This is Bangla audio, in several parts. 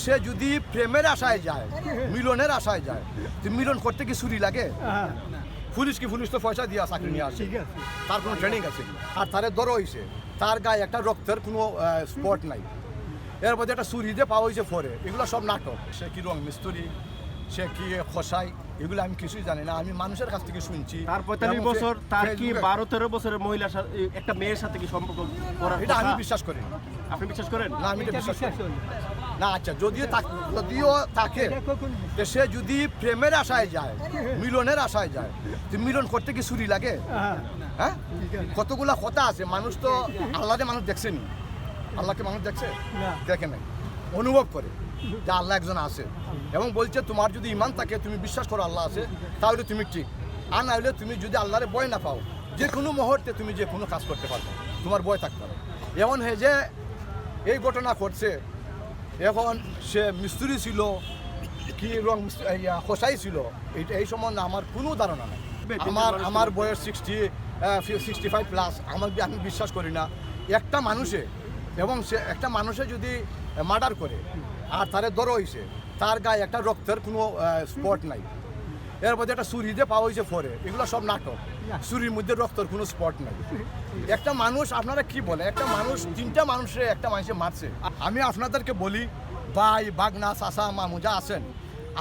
সে যদি প্রেমের আশায় যায়, মিলনের আশায় যায়, তো মিলন করতে কি ছুরি লাগে? পুলিশ তো পয়সা দিয়ে চাকরি নিয়ে আসে, তার কোনো ট্রেনিং আছে আর তারে ধরো হয়েছে, তার গায়ে একটা রক্তের কোনো স্পট নাই, এর মধ্যে একটা ছুরি দিয়ে পাওয়া হয়েছে পরে। এগুলো সব নাটক। সে কি রং মিস্ত্রি, সে কি খসাই, এগুলো আমি কিছুই জানি না, আমি মানুষের কাছ থেকে শুনছি। তার 45 বছর, তার কি 12-13 বছরের মহিলার সাথে, একটা মেয়ের সাথে কি সম্পর্ক করার এটা আমি কথা? বিশ্বাস করি না। আপনি বিশ্বাস করেন? না, আমি এটা বিশ্বাস করি না। আচ্ছা, যদিও থাকে, সে যদি প্রেমের আশায় যায়, মিলনের আশায় যায়, তো মিলন করতে কি ছুরি লাগে? হ্যাঁ, কতগুলা কথা আছে। মানুষ তো আল্লাহকে মানুষ দেখছেনি, আল্লাহকে মানুষ দেখছে? দেখে নাই, অনুভব করে যে আল্লাহ একজন আছে এবং বলছে তোমার যদি ইমান থাকে, তুমি বিশ্বাস করো আল্লাহ আছে, তাহলে তুমি ঠিক। আর না হলে তুমি যদি আল্লাহরে ভয় না পাও, যে কোনো মুহূর্তে তুমি যে কোনো কাজ করতে পারবে, তোমার ভয় থাকতে হবে। এমন হয়ে যে এই ঘটনা ঘটছে, এখন সে মিস্ত্রি ছিল কি রং খসাই ছিল, এই সম্বন্ধে আমার কোনো ধারণা নাই। আমার বয়স 65 প্লাস, আমি বিশ্বাস করি না একটা মানুষে, এবং সে একটা মানুষে যদি মার্ডার করে আর তারে ধরো হয়েছে, তার গায়ে একটা রক্তের কোনো স্পট নাই, এর মধ্যে একটা ছুরি দিয়ে পাওয়া হয়েছে পরে। এগুলো সব নাটক। ছুরির মধ্যে রক্তের কোনো স্পট নাই। একটা মানুষ, আপনারা কি বলে, একটা মানুষ 3টা মানুষে একটা মানুষে মারছে। আমি আপনাদেরকে বলি, ভাই, বাগনা, চাচা, মামু যা আছেন,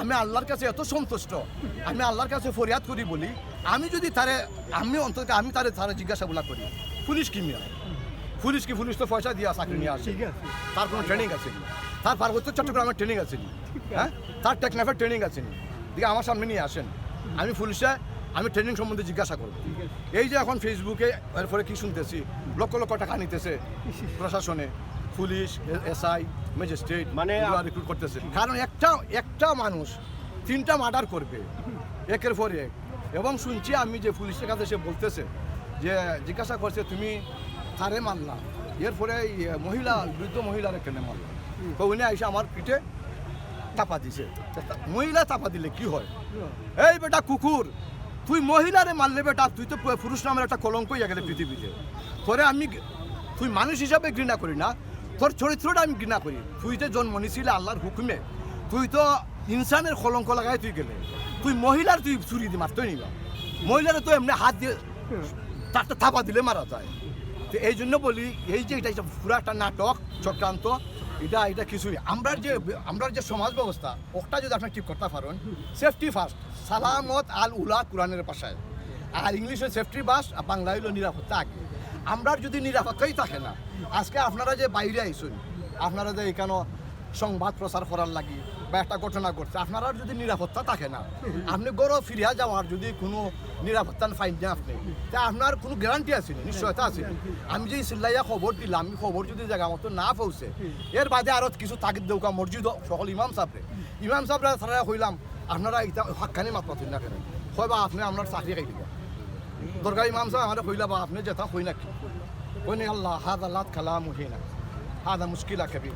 আমি আল্লাহর কাছে এত সন্তুষ্ট, আমি আল্লাহর কাছে ফরিয়াদ করি বলি, আমি যদি আমি অন্তত তারে জিজ্ঞাসাগুলা করি, পুলিশ কি মিয়া, পুলিশ তো পয়সা দিয়ে চাকরি নিয়ে আসে, তার কোনো ট্রেনিং আছে নি? তার পার্বত্য চট্টগ্রামের ট্রেনিং আছে নি? হ্যাঁ, তার টেকনাফের ট্রেনিং আছে নি? দিকে আমার সামনে নিয়ে আসেন, আমি ট্রেনিং সম্বন্ধে জিজ্ঞাসা করব। এই যে এখন ফেসবুকে এরপরে কি শুনতেছি, লক্ষ লক্ষ টাকা নিতেছে প্রশাসনে, পুলিশ, SI, ম্যাজিস্ট্রেট, মানে রিক্রুট করতেছে। কারণ একটা মানুষ 3টা মার্ডার করবে একের পর এক। এবং শুনছি আমি যে পুলিশের কাছে সে বলতেছে যে জিজ্ঞাসা করছে তুমি তারে মারলাম, এরপরে বৃদ্ধ মহিলারে কেন মারলাম, তো উনি এসে আমার পিঠে চাপা দিছে। মহিলা চাপা দিলে কি হয়? এই বেটা কুকুর, তুই মহিলারে মারলে বেটা, তুই তো পুরুষ নামের একটা কলঙ্ক হয়ে গেলে পৃথিবীতে। তুই মানুষ হিসাবে ঘৃণা করি না, তোর চরিত্রটা আমি ঘৃণা করি। তুই যে জন্ম নিছিলে আল্লাহর হুকুমে, তুই তো ইনসানের কলঙ্ক লাগাই তুই গেলে, তুই মহিলার তুই ছুরি দিয়ে মারতেই নিবা। মহিলারা তো এমনি হাত দিয়ে তারটা থাপা দিলে মারা যায়। তো এই জন্য বলি, এই যে এটা পুরো একটা নাটক, চক্রান্ত, এটা কিছুই। আমরা যে সমাজ ব্যবস্থা, ওটা যদি আপনি ঠিক করতে পারেন, সেফটি ফার্স্ট, সালামত আল উলা কোরআনের ভাষায়, আর ইংলিশে সেফটি বাস, আর বাংলা হইল নিরাপত্তা আগে। আমরা যদি নিরাপত্তাই থাকে না, আজকে আপনারা যে বাইরে আইসুন, আপনারা যে এখানে সংবাদ প্রচার করার লাগি বা একটা ঘটনা ঘটছে, আপনারা যদি নিরাপত্তা থাকে না, আপনি গড় ফিরিয়া যাওয়ার যদি কোনো নিরাপত্তা ফাইন না, আপনি তা আপনার কোনো গ্যারান্টি আছে, নিশ্চয়তা আছে। আমি যে চিল্লাইয়া খবর দিলাম, আমি খবর যদি জায়গা মতো না পৌঁছে, এর বাদে আরও কিছু তাগিদ দেউকা মসজিদ সকল ইমাম সাহেবরা তারা হইলাম, আপনারা এটা হাক্কানি মাত পাতেন না কেন, হয় বা আপনি আপনার চাকরি খাই দিবা দরকার। ইমাম সাহেব আমার হইলা বা আপনি যেটা হই নাকি, ওই আল্লাহ হাদা লাত খালা মুহিনা হাদা মুশকিলা কবি।